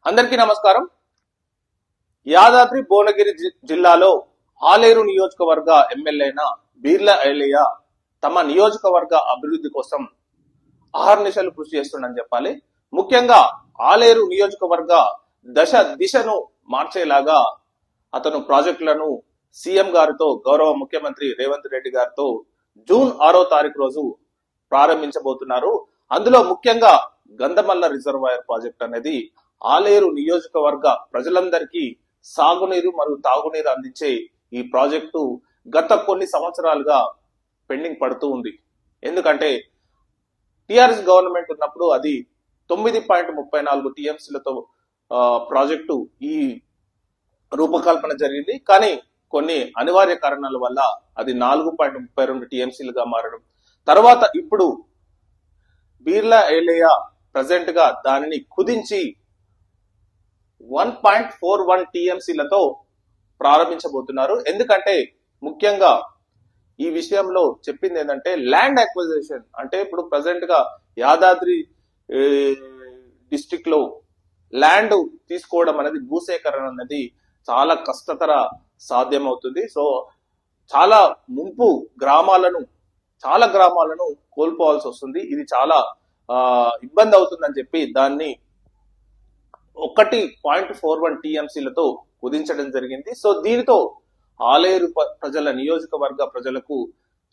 అందరికీ నమస్కారం. యాదాద్రి భువనగిరి జిల్లాలో ఆలేరు నియోజకవర్గ ఎమ్మెల్యేన బీర్ల ఐలయ్య తమ నియోజకవర్గ అభివృద్ధి కోసం అహర్నిశలు కృషి చేస్తుండని చెప్పాలి. ముఖ్యంగా ఆలేరు నియోజకవర్గ దిశను మార్చేలాగా అతను ప్రాజెక్టులను సీఎం గారితో, గౌరవ ముఖ్యమంత్రి రేవంత్ రెడ్డి గారితో జూన్ 6వ తారీఖు రోజు ప్రారంభించబోతున్నారు. అందులో ముఖ్యంగా గంధమల్ల రిజర్వాయర్ ప్రాజెక్ట్ అనేది ఆలేరు నియోజకవర్గ ప్రజలందరికీ సాగునీరు మరియు తాగునీరు అందించే ఈ ప్రాజెక్టు గత కొన్ని సంవత్సరాలుగా పెండింగ్ పడుతూ ఉంది. ఎందుకంటే టిఆర్ఎస్ గవర్నమెంట్ ఉన్నప్పుడు అది 9.34 టీఎంసీలతో ప్రాజెక్టు ఈ రూపకల్పన జరిగింది. కానీ కొన్ని అనివార్య కారణాల వల్ల అది 4.32 టీఎంసీలుగా మారడం, తర్వాత ఇప్పుడు బీర్ల ఐలయ్య ప్రజెంట్ గా దానిని కుదించి 1.41 టీఎంసీలతో ప్రారంభించబోతున్నారు. ఎందుకంటే ముఖ్యంగా ఈ విషయంలో చెప్పింది ఏంటంటే ల్యాండ్ అక్విజిషన్, అంటే ఇప్పుడు ప్రజెంట్ గా యాదాద్రి డిస్ట్రిక్ట్ లో ల్యాండ్ తీసుకోవడం అనేది, భూసేకరణ అనేది చాలా కష్టతర సాధ్యం అవుతుంది. సో చాలా ముంపు చాలా గ్రామాలను కోల్పోవాల్సి వస్తుంది. ఇది చాలా ఇబ్బంది అవుతుందని చెప్పి దాన్ని 1.41 టీఎంసీలతో కుదించడం జరిగింది. సో దీనితో ఆలేరు ప్రజల, నియోజకవర్గ ప్రజలకు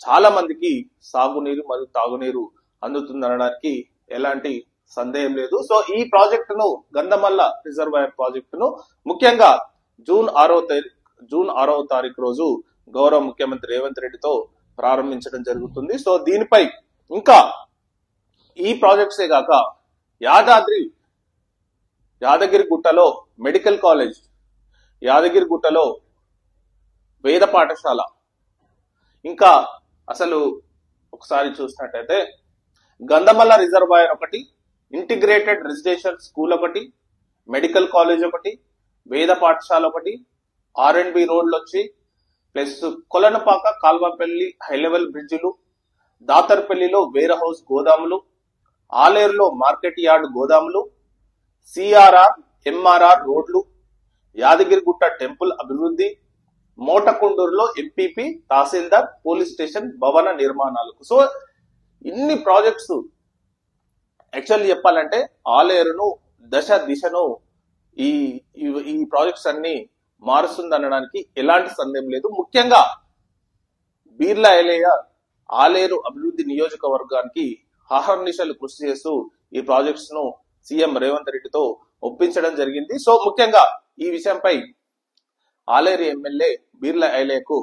చాలా మందికి సాగునీరు మరియు తాగునీరు అందుతుందనడానికి ఎలాంటి సందేహం లేదు. సో ఈ ప్రాజెక్టును, గంధమల్ల రిజర్వాయర్ ప్రాజెక్టును ముఖ్యంగా జూన్ 6వ తారీఖు రోజు గౌరవ ముఖ్యమంత్రి రేవంత్ రెడ్డితో ప్రారంభించడం జరుగుతుంది. సో దీనిపై ఇంకా ఈ ప్రాజెక్ట్సే గాక యాదగిరిగుట్టలో మెడికల్ కాలేజ్, యాదగిరిగుట్టలో వేద పాఠశాల, ఇంకా అసలు ఒకసారి చూసినట్టయితే గంధమల్ల రిజర్వాయర్ ఒకటి, ఇంటిగ్రేటెడ్ రెసిడెన్షియల్ స్కూల్ ఒకటి, మెడికల్ కాలేజ్ ఒకటి, వేద పాఠశాల ఒకటి, R&B రోడ్లు వచ్చి plus Kolanupaka, Kalvapalli high level బ్రిడ్జిలు, దాతర్పల్లిలో వేర్ హౌస్ గోదాములు, ఆలేరులో మార్కెట్ యార్డ్ గోదాములు, CRR MRR రోడ్లు, యాదగిరిగుట్ట టెంపుల్ అభివృద్ధి, మోటకొండూరులో MPP తహసీల్దార్ పోలీస్ స్టేషన్ భవన నిర్మాణాలకు. సో ఇన్ని ప్రాజెక్ట్స్ యాక్చువల్లీ చెప్పాలంటే ఆలేరును దిశను ఈ ప్రాజెక్ట్స్ అన్ని మారుస్తుందనడానికి ఎలాంటి సందేహం లేదు. ముఖ్యంగా బీర్ల ఐలయ్య ఆలేరు అభివృద్ధి నియోజకవర్గానికి అహర్నిశలు కృషి చేస్తూ ఈ ప్రాజెక్ట్స్ ను సీఎం రేవంత్ రెడ్డితో ఒప్పించడం జరిగింది. సో ముఖ్యంగా ఈ విషయంపై ఆలేరు ఎమ్మెల్యే బీర్ల ఐలయ్యకు